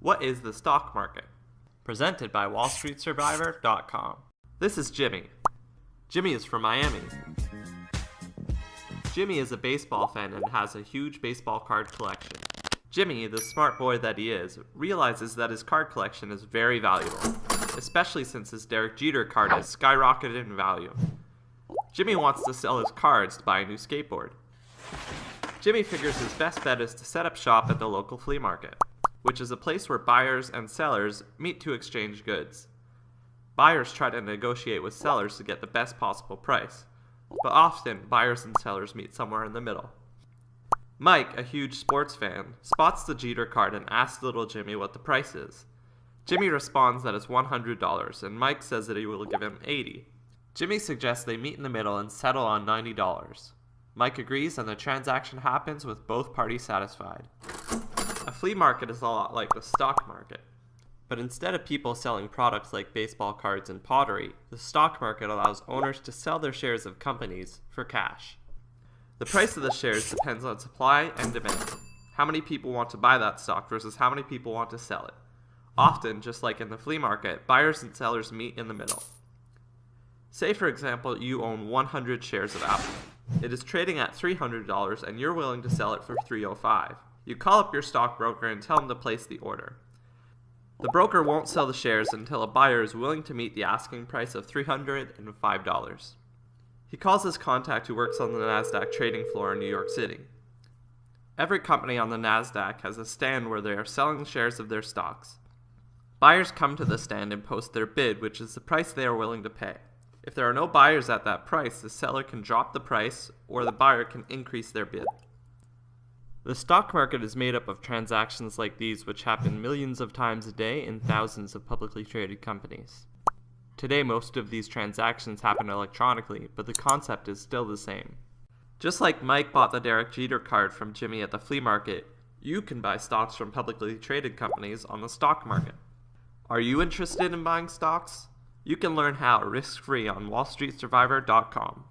What is the stock market? Presented by WallStreetSurvivor.com. This is Jimmy. Jimmy is from Miami. Jimmy is a baseball fan and has a huge baseball card collection. Jimmy, the smart boy that he is, realizes that his card collection is very valuable, especially since his Derek Jeter card has skyrocketed in value. Jimmy wants to sell his cards to buy a new skateboard. Jimmy figures his best bet is to set up shop at the local flea market, which is a place where buyers and sellers meet to exchange goods. Buyers try to negotiate with sellers to get the best possible price, but often buyers and sellers meet somewhere in the middle. Mike, a huge sports fan, spots the Jeter card and asks little Jimmy what the price is. Jimmy responds that it's $100, and Mike says that he will give him $80. Jimmy suggests they meet in the middle and settle on $90. Mike agrees, and the transaction happens with both parties satisfied. A flea market is a lot like the stock market, but instead of people selling products like baseball cards and pottery, the stock market allows owners to sell their shares of companies for cash. The price of the shares depends on supply and demand. How many people want to buy that stock versus how many people want to sell it. Often, just like in the flea market, buyers and sellers meet in the middle. Say, for example, you own 100 shares of Apple. It is trading at $300 and you're willing to sell it for $305. You call up your stockbroker and tell him to place the order. The broker won't sell the shares until a buyer is willing to meet the asking price of $305. He calls his contact who works on the NASDAQ trading floor in New York City. Every company on the NASDAQ has a stand where they are selling shares of their stocks. Buyers come to the stand and post their bid, which is the price they are willing to pay. If there are no buyers at that price, the seller can drop the price or the buyer can increase their bid. The stock market is made up of transactions like these which happen millions of times a day in thousands of publicly traded companies. Today, most of these transactions happen electronically, but the concept is still the same. Just like Mike bought the Derek Jeter card from Jimmy at the flea market, you can buy stocks from publicly traded companies on the stock market. Are you interested in buying stocks? You can learn how risk-free on WallStreetSurvivor.com.